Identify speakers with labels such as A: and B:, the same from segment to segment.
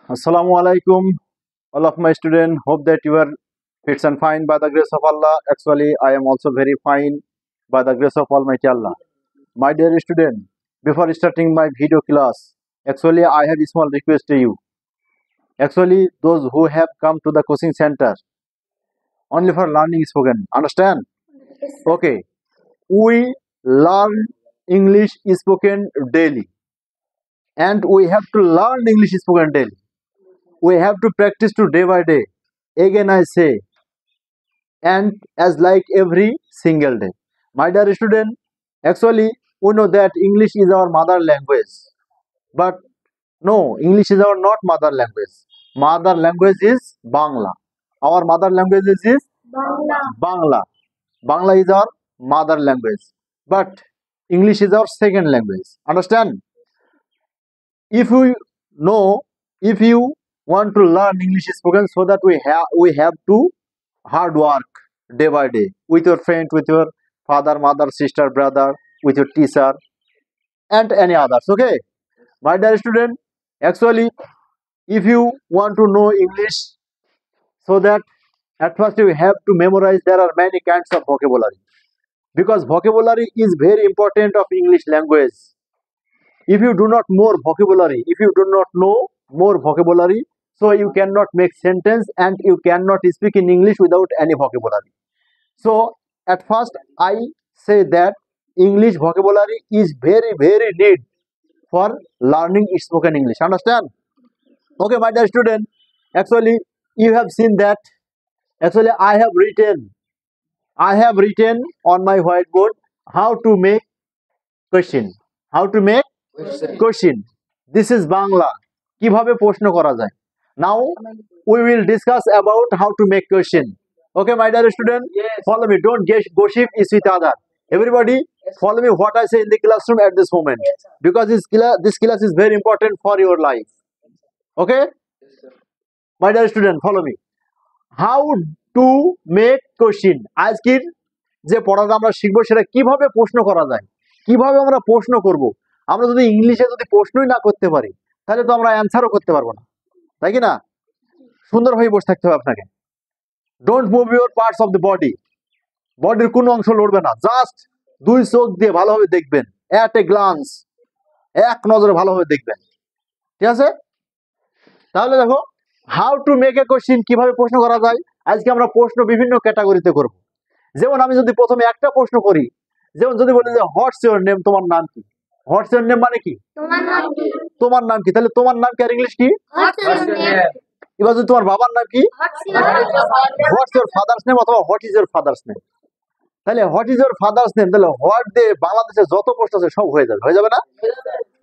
A: Assalamu alaikum, all of my students. Hope that you are fit and fine by the grace of Allah. Actually, I am also very fine by the grace of Almighty Allah. My dear student, before starting my video class, actually I have a small request to you. Actually, those who have come to the coaching center only for learning spoken, understand? Okay, we learn English spoken daily, and we have to learn English spoken daily. We have to practice to day by day. Again, I say, and as like every single day. My dear student, actually, we know that English is our mother language, but no, English is our not mother language. Mother language is Bangla. Our mother language is Bangla. Bangla is our mother language, but English is our second language. Understand? If you know, if you want to learn English spoken, so that we have to hard work day by day with your friend, with your father, mother, sister, brother, with your teacher, and any others. Okay, my dear student, actually, if you want to know English, so that at first you have to memorize. There are many kinds of vocabulary, because vocabulary is very important of English language. If you do not more vocabulary, if you do not know more vocabulary, so you cannot make sentence and you cannot speak in English without any vocabulary. So at first I say that English vocabulary is very need for learning spoken English. Understand? Okay, my dear student. Actually, you have seen that. Actually, I have written on my whiteboard how to make question. How to make question. This is Bangla. কিভাবে প্রশ্ন করা যায়? Now we will discuss about how to make question. Okay, my dear student, follow me. Don't gossip is with other. Everybody, follow me. What I say in the classroom at this moment, because this class is very important for your life. Okay, my dear student, follow me. How to make question. আজকের যে পড়াটা আমরা শিখবো সেটা কিভাবে প্রশ্ন করা যায়, কিভাবে আমরা প্রশ্ন করব। আমরা যদি ইংলিশে যদি প্রশ্নই না করতে পারি, তাহলে তো আমরা অ্যান্সারও করতে পারবো না, তাই কি না? সুন্দরভাবে বসে থাকতে হবে আপনাকে। Don't move your parts of the body. বডির কোনো অংশ লড়বে না, জাস্ট দুই চোখ দিয়ে ভালোভাবে দেখবেন, অ্যাট এ গ্লান্স, এক নজরে ভালোভাবে দেখবেন, ঠিক আছে? তাহলে দেখো, how to make a question, কিভাবে প্রশ্ন করা যায়। আজকে আমরা প্রশ্ন বিভিন্ন ক্যাটাগরিতে করব। যেমন আমি যদি প্রথমে একটা প্রশ্ন করি, যেমন যদি বলি যে হোয়াটস ইউর নেম, তোমার নাম কি? হোয়াটস ইউর নেম মানে কি? তোমার নাম কি? তাহলে তোমার নাম কি আর ইংলিশ কি? এবার যদি তোমার বাবার নাম কি? হোয়াটস ইউর ফাদার্স নেম, অথবা what is your father's name. তাহলে what is your father's name, তাহলে হোয়াট দিয়ে বাংলাদেশে যত প্রশ্ন আছে সব হয়ে যাবে, হয়ে যাবে না?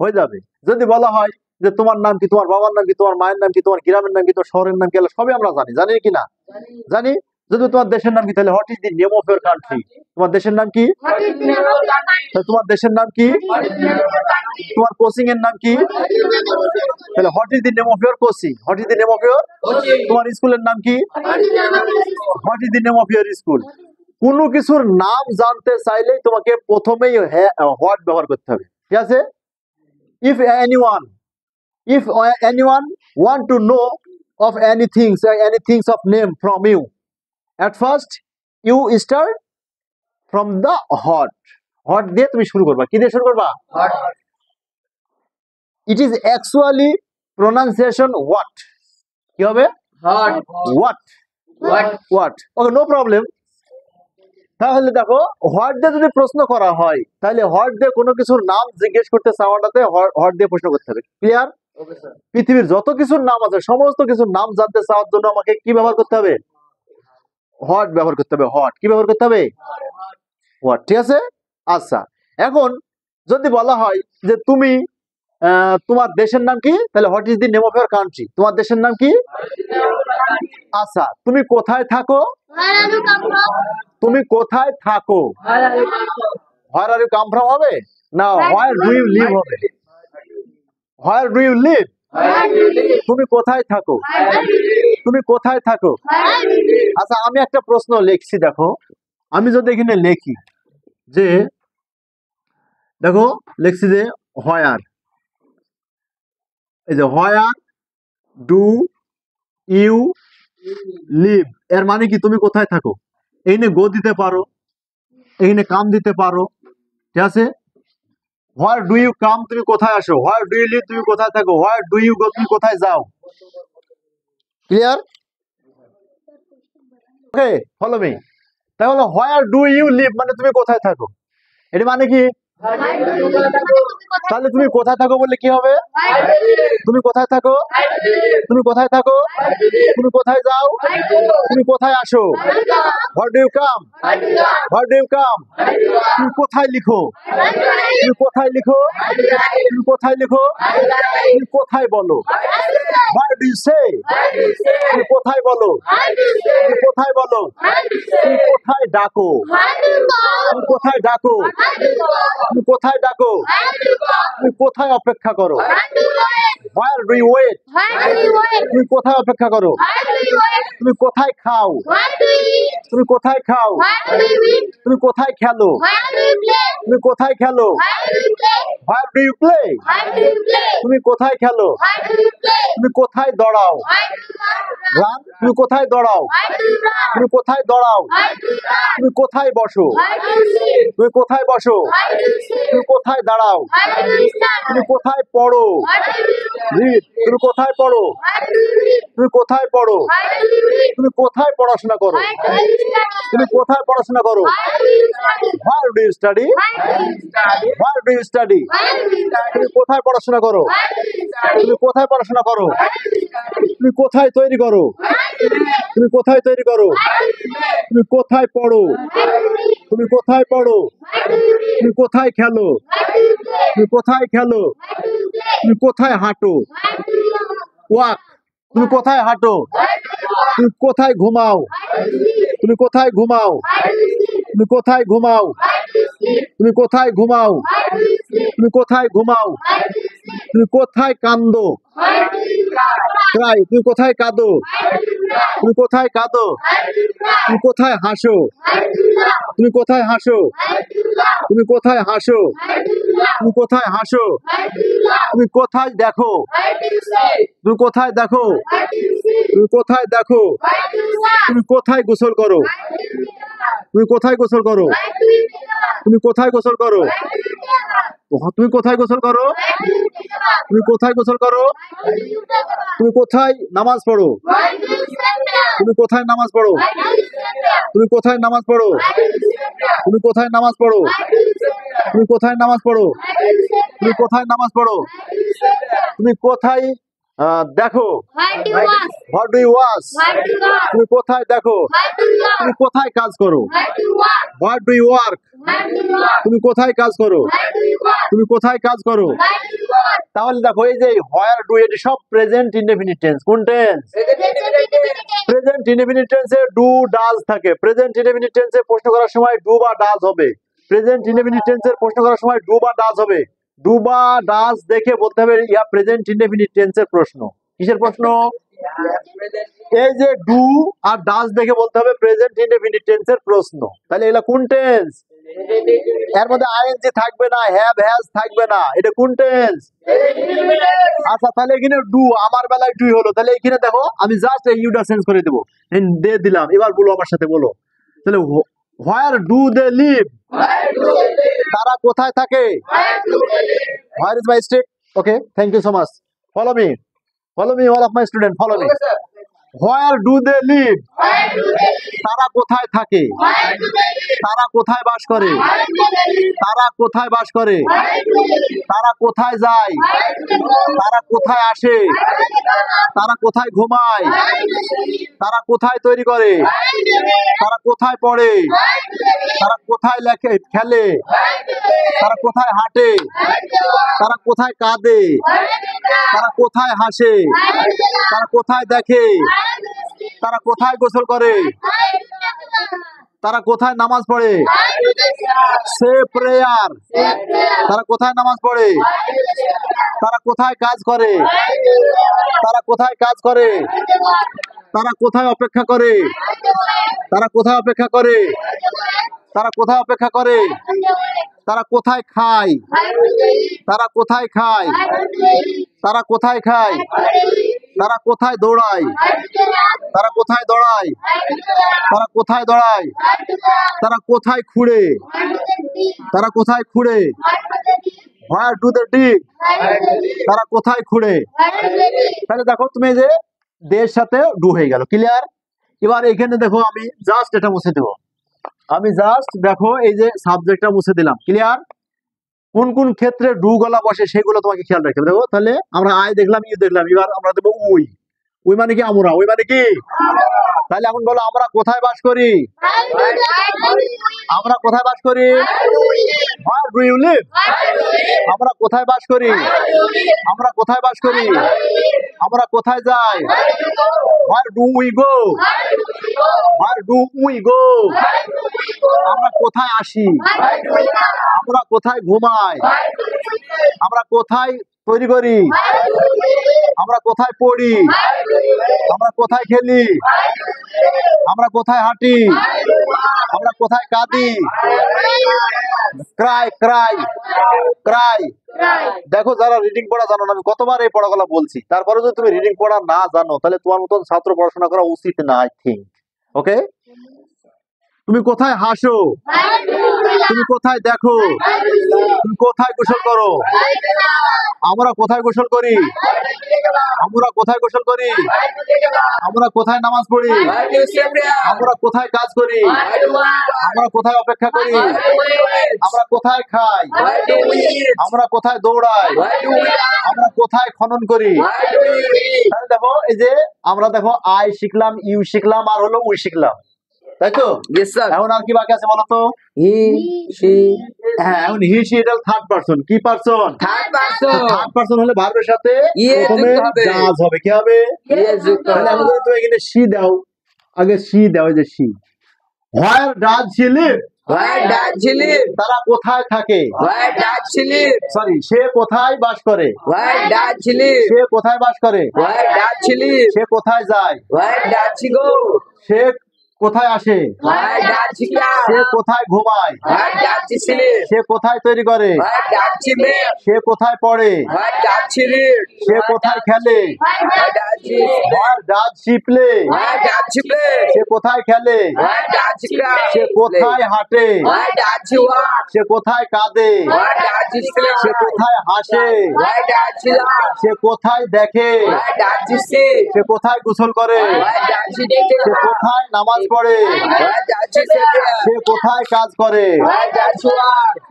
A: হয়ে যাবে। যদি বলা হয় যে তোমার নাম কি, তোমার বাবার নাম কি, তোমার মায়ের নাম কি, তোমার গ্রামের নাম কি, তোমার শহরের নাম কি, সবই আমরা জানি, জানি কি না? জানি। যদি তোমার দেশের নাম কি, তাহলে what is the name of your country, তোমার দেশের নাম কি? তোমার দেশের নাম কি? তোমার কোচিং এর নাম কি? তাহলে what is the name of your coaching, what is the name of your, তোমার স্কুলের নাম কি? What is the name of your school. কোনো কিছুর নাম জানতে চাইলেই তোমাকে প্রথমেই হোয়াট ব্যবহার করতে হবে, ঠিক আছে? if anyone want to know of anything of name from you, at first you start from the hot দিয়ে তুমি শুরু করবা। কি দিয়ে শুরু করবা? it is actually pronunciation what, কি হবে? what okay, no problem. তাহলে দেখো, হোয়াট দিয়ে যদি প্রশ্ন করা হয়, তাহলে হোয়াট দিয়ে কোনো কিছুর নাম জিজ্ঞেস করতে চাওয়াটাতে হোয়াট দিয়ে প্রশ্ন করতে হবে। ক্লিয়ার? পৃথিবীর যত কিছুর নাম আছে, সমস্ত কিছুর নাম জানতে চাওয়ার জন্য আমাকে কি ব্যবহার করতে হবে? হোয়াট ব্যবহার করতে হবে। হোয়াট কি ব্যবহার করতে হবে? হোয়াট, ঠিক আছে? আচ্ছা, এখন যদি বলা হয় যে তুমি তোমার দেশের নাম কি, তাহলে what is the name of your country, তোমার দেশের নাম কি? আচ্ছা, তুমি কোথায় থাকো? তুমি কোথায় থাকো? হোয়ার আর ইউ কাম ফ্রম হবে না, হোয়ার ডু ইউ লিভ হবে। হোয়ার ডু ইউ লিভ, তুমি কোথায় থাকো? তুমি কোথায় থাকো? আচ্ছা, আমি একটা প্রশ্ন লিখছি, দেখো আমি যদি এখানে লিখি যে, দেখো লিখছি যে হোয়ার, এই যে হোয়ার ডু ইউ লিভ এর মানে কি তুমি কোথায় থাকো। এইখানে গো দিতে পারো, এইখানে কাম দিতে পারো, ঠিক আছে। হোয়ার ডু ইউ কাম তুমি কোথায় আসো, হোয়ার ডু ইউ লিভ তুমি কোথায় থাকো, হোয়ার ডু ইউ গো তুমি কোথায় যাও। ক্লিয়ার? ওকে, ফলো মি। তাহলে হোয়ার ডু ইউ লিভ মানে তুমি কোথায় থাকো, এটা মানে কি? তাহলে তুমি কোথায় থাকো বললে কি হবে? তুমি কোথায় থাকো, তুমি কোথায় থাকো, তুমি কোথায় যাও, তুমি কোথায় আসো। Where do you come, where do you come, তুমি কোথায় লিখো, তুমি কোথায় লিখো, তুমি কোথায় লিখো, তুমি কোথায় বলো। হোয়াট ডু ইউ সে, তুমি কোথায় বলো, তুমি কোথায় বলো, তুমি কোথায় ডাকো, তুমি কোথায় ডাকো, তুমি কোথায় ডাকো, তুমি কোথায় অপেক্ষা করো। হোয়ার ডু ইউ ওয়েট, তুমি কোথায় অপেক্ষা করো, তুমি কোথায় খাও, তুমি কোথায় খাও, তুমি কোথায় খেলো, তুমি কোথায় খেলো। হোয়ার ডু ইউ প্লে, তুমি কোথায় খেলো, তুমি কোথায় দৌড়াও। রান, তুমি কোথায় দৌড়াও, তুমি কোথায় দৌড়াও, তুমি কোথায় বসো, তুমি কোথায় বসো, তুমি কোথায় দাঁড়াও, তুমি কোথায় পড়ো। রিড, তুমি কোথায় পড়ো, তুমি কোথায় পড়ো, তুমি কোথায় পড়াশোনা করো, তুমি কোথায় পড়াশোনা করো। Where do you study, where do you study, তুমি কোথায় পড়াশোনা করো, তুমি কোথায় পড়াশোনা করো, তুমি কোথায় তৈরি করো, তুমি কোথায় তৈরি করো, তুমি কোথায় পড়ো, তুমি কোথায় পড়ো, তুমি কোথায় খেলো, তুমি কোথায় খেলো, তুমি কোথায় হাঁটো। ওয়াক, তুমি কোথায় হাঁটো, তুমি কোথায় ঘুমাও, তুমি কোথায় ঘুমাও, তুমি কোথায় ঘুমাও, তুমি কোথায় ঘুমাও, তুমি কোথায় ঘুমাও, তুমি কোথায় কান্দো। ক্রাই, তুমি কোথায় কাঁদো, তুমি কোথায় কাঁদো, তুমি কোথায় হাসো, তুমি কোথায় হাসো, তুমি কোথায় হাসো, তুমি কোথায় হাসো, তুমি কোথায় দেখো, তুমি কোথায় দেখো, তুমি কোথায় দেখো, তুমি কোথায় গোসল করো, তুমি কোথায় গোসল করো, তুমি কোথায় গোসল করো, তুমি কোথায় গোসল করো, তুমি কোথায় গোসল করো, তুমি কোথায় নামাজ পড়ো, তুমি কোথায় নামাজ পড়ো, তুমি কোথায় নামাজ পড়ো, তুমি কোথায় নামাজ পড়ো, তুমি কোথায় নামাজ পড়ো, তুমি কোথায় নামাজ পড়ো, তুমি কোথায় দেখো। হোয়াট ডু ইউ ওয়াচ, তুমি কোথায় দেখো, তুমি কোথায় কাজ করো। হোয়াট ডু ইউ ওয়ার্ক, তুমি কোথায় কাজ করো, তুমি কোথায় কাজ করো। তাহলে দেখো এই যে হোয়ার ডু এটি সব প্রেজেন্ট ইনডেফিনিট টেন্স। কোন টেন্স? প্রেজেন্ট ইনডেফিনিট টেন্সে ডু ডাজ থাকে। প্রেজেন্ট ইনডেফিনিট টেন্সে প্রশ্ন করার সময় ডু বা ডাজ হবে। প্রেজেন্ট ইনডেফিনিট টেন্সের প্রশ্ন করার সময় ডু বা ডাজ হবে। ডু বা ডাজ দেখে বলতে হবে ইয়া প্রেজেন্ট ইনডেফিনিট টেন্সের প্রশ্ন। কিসের প্রশ্ন? এই যে ডু আর ডাজ দেখে বলতে হবে প্রেজেন্ট ইনডেফিনিট টেন্সের প্রশ্ন। তাহলে এগুলা কোন টেন্স? এর মধ্যে আইএনজি থাকবে না, হ্যাভ হ্যাজ থাকবে না। এটা কোন টেন্স? আচ্ছা, তাহলে এখানে ডু, আমার বেলায় ডু হলো। তাহলে এখানে দেখো আমি জাস্ট এই ইউটা চেঞ্জ করে দেবো, দিয়ে দিলাম। এবার বলো আমার সাথে, বলো। তাহলে হোয়ার ডু দে লিভ, তারা কোথায় থাকে। Where is my state. Okay, thank you so much. Follow me, follow me all of my student, follow me. Where do they live, তারা কোথায় থাকে, তারা কোথায় বাস করে, তারা কোথায় বাস করে, তারা কোথায় যায়, তারা কোথায় আসে, তারা কোথায় ঘুমায়, তারা কোথায় তৈরি করে, তারা কোথায় পড়ে, তারা কোথায় লেখে খেলে, তারা কোথায় হাঁটে, তারা কোথায় কাঁদে, তারা কোথায় হাসে, তারা কোথায় দেখে, তারা কোথায় গোসল করে, তারা কোথায় নামাজ পড়ে। সে প্রেয়ার, তারা কোথায় নামাজ পড়ে, তারা কোথায় কাজ করে, তারা কোথায় কাজ করে, তারা কোথায় অপেক্ষা করে, তারা কোথায় অপেক্ষা করে, তারা কোথায় অপেক্ষা করে, তারা কোথায় খায়, তারা কোথায় খায়, তারা কোথায় খায়, তারা কোথায় দৌড়ায়? তারা কোথায় দৌড়ায়? তারা কোথায় দৌড়ায়? তারা কোথায় খুঁড়ে? তারা কোথায় খুঁড়ে? Where do they dig? তারা কোথায় খুঁড়ে? তাহলে দেখো তুমি এই যে দের সাথে ডু হয়ে গেল, ক্লিয়ার? এবার এখানে দেখো আমি জাস্ট এটা মুছে দেবো। আমি জাস্ট দেখো এই যে সাবজেক্টটা মুছে দিলাম, ক্লিয়ার? কোন কোন ক্ষেত্রে ডু গলা বসে সেগুলো তোমাকে খেয়াল রাখতে হবে। দেখো তাহলে আমরা আই দেখলাম, ইউ দেখলাম, এবার আমরা দেবো উই। উই মানে কি? আমরা। উই মানে কি? তাহলে এখন বলো আমরা কোথায় বাস করি? আমরা কোথায় বাস করি? Where do you live? আমরা কোথায় বাস করি? আমরা কোথায় বাস করি? আমরা কোথায় যাই? Where do we go? Where do we go? আমরা কোথায় আসি? আমরা কোথায় ঘুমাই? আমরা কোথায় তৈরি করি? আমরা কোথায় পড়ি? আমরা কোথায় খেলি? আমরা কোথায় হাঁটি? আমরা কোথায় কাঁদি? Cry Cry Cry. দেখো যারা রিডিং পড়া জানো না, আমি কতবার এই পড়াগুলো বলছি, তারপরে যদি তুমি রিডিং পড়া না জানো তাহলে তোমার মতন ছাত্র পড়াশোনা করা উচিত না, আই থিঙ্ক। ওকে, তুমি কোথায় হাসো? তুমি কোথায় দেখো? তুমি কোথায় গোসল করো? আমরা কোথায় গোসল করি? আমরা কোথায় গোসল করি? আমরা কোথায় নামাজ পড়ি? আমরা কোথায় কাজ করি? আমরা কোথায় অপেক্ষা করি? আমরা কোথায় খাই? আমরা কোথায় দৌড়াই? আমরা কোথায় খনন করি? তাহলে দেখো এই যে আমরা দেখো আই শিখলাম, ইউ শিখলাম, আর হলো উই শিখলাম, তাই তো? এখন আর কি বাকি আছে বলো তো? হ্যাঁ, এখন হি সি এটা থার্ড পারসন। কি পারসন? থার্ড পারসন হলে ভার্বের সাথে প্রথমে ডাজ হবে। কি হবে? তাহলে এখন যদি তুমি এখানে সি দাও, আগে সি দাও, এই যে she. Where does she live? তারা কোথায় থাকে? সরি, সে কোথায় বাস করে? সে কোথায় বাস করে? সে কোথায় যায়? সে কোথায় আসে? সে কোথায় ঘুমায়? সে কোথায় তৈরি করে? সে কোথায় পড়ে? সে কোথায় খেলে? Where does she play? সে কোথায় খেলে? সে কোথায় হাঁটে? সে কোথায় কাঁদে? সে কোথায় হাসে? সে কোথায় দেখে? সে কোথায় গোসল করে? সে কোথায় নামাজ পড়ে? সে কোথায় কাজ করে?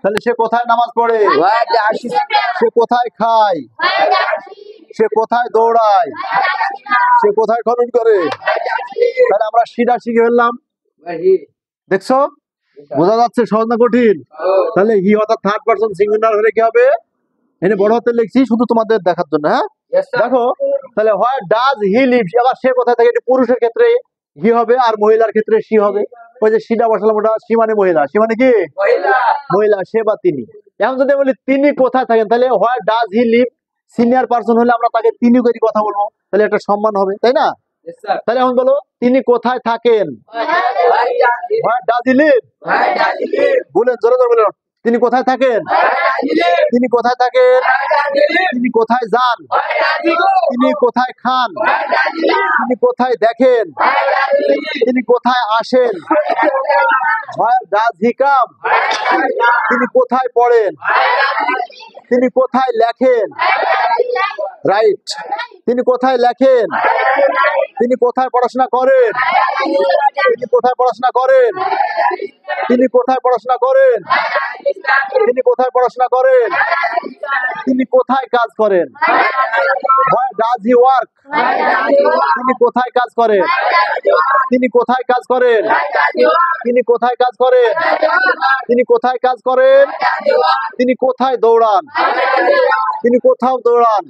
A: তাহলে সে কোথায় নামাজ পড়ে? সে কোথায় খায়? সে কোথায় দৌড়ায়? সে কোথায় খনন করে? তাহলে আমরা সিটা শিখে ফেললাম। দেখছো, বোঝা যাচ্ছে সহজ না কঠিন? তাহলে হি অর্থাৎ থার্ড পারসন সিঙ্গুলার হলে কি হবে? এনে বড় হাতে লিখছি শুধু তোমাদের দেখার জন্য। হ্যাঁ, দেখো তাহলে হোয়ার ডাজ হি লিভ, আবার সে কোথায় থাকে? এটা পুরুষের ক্ষেত্রে হি হবে আর মহিলার ক্ষেত্রে সি হবে। ওই যে সিটা বসালাম, ওটা সি মানে মহিলা, সি মানে কি? মহিলা, সে বা তিনি। এখন যদি বলি তিনি কোথায় থাকেন, তাহলে where does he live, senior person হলে আমরা তাকে তিনি করে কথা বলবো, তাহলে একটা সম্মান হবে, তাই না? তাহলে এখন বলো তিনি কোথায় থাকেন? Where does he live? বলেন, জোরে জোরে বলেন, তিনি কোথায় থাকেন? তিনি কোথায় থাকেন? তিনি কোথায় যান? তিনি কোথায় খান? তিনি কোথায় দেখেন? তিনি কোথায় আসেন? Where does he come? তিনি কোথায় পড়েন? তিনি কোথায় লেখেন? রাইট। তিনি কোথায় লেখেন? তিনি কোথায় পড়াশোনা করেন? তিনি কোথায় পড়াশোনা করেন? তিনি কোথায় পড়াশোনা করেন? তিনি কোথায় পড়াশোনা করেন? তিনি কোথায় কাজ করেন? Where does he work? তিনি কোথায় কাজ করেন? তিনি কোথায় কাজ করেন? তিনি কোথায় কাজ করেন? তিনি কোথায় কাজ করেন? তিনি কোথায় দৌড়ান? তিনি কোথাও দৌড়ান।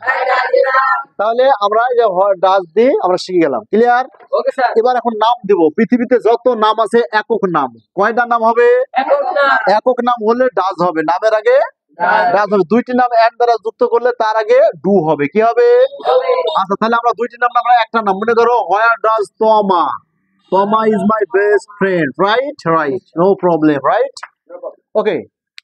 A: তাহলে আমরা এই যে ডাজ দিয়ে আমরা শিখে গেলাম, ক্লিয়ার? এবার এখন নাম দিব। পৃথিবীতে যত নাম আছে একক নাম, কয়টা নাম হবে? একক নাম হলে ডাজ হবে, নামের আগে ডাজ হবে। দুইটি নাম এন্ড দ্বারা যুক্ত করলে তার আগে ডু হবে। কি হবে? আচ্ছা, তাহলে আমরা দুইটি নাম, আমরা একটা নাম, মনে করো হোয়ার does Toma, Toma is my best friend, right? Right, no problem, right? Okay,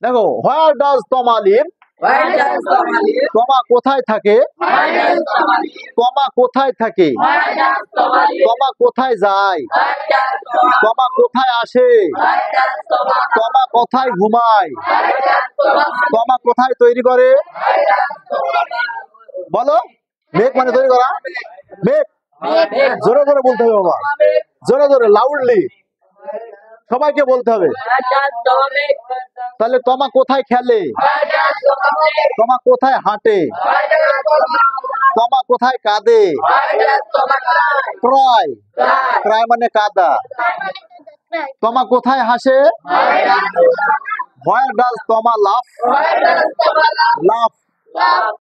A: দেখো where does Toma live,
B: Where does Toma live?
A: তমা কোথায় থাকে?
B: Where does Toma live?
A: তমা কোথায় থাকে?
B: Where does Toma live?
A: তমা কোথায় যায়?
B: Where does Toma?
A: তমা কোথায় আসে?
B: Where does Toma?
A: তমা কোথায় ঘুমায়?
B: Where does Toma?
A: তমা কোথায় তৈরি করে?
B: Where does Toma?
A: বলো, মেঘ মানে তৈরি করা। মেঘ জোরে জোরে বলতে হবে বাবা, জোরে জোরে লাউডলি সবাইকে বলতে হবে।
B: Where does Toma live?
A: তাহলে তমা কোথায় খেলে?
B: Where does Toma live?
A: তমা কোথায় হাঁটে?
B: Where does Toma?
A: তমা কোথায় কাঁদে?
B: Where does Toma cry?
A: ক্রয়,
B: Cry.
A: ক্রয় মানে কাদা। তমা কোথায় হাসে?
B: Where does Toma?
A: Where does তমা লাফ?
B: Where does Toma laugh?
A: লাফ,
B: Laugh.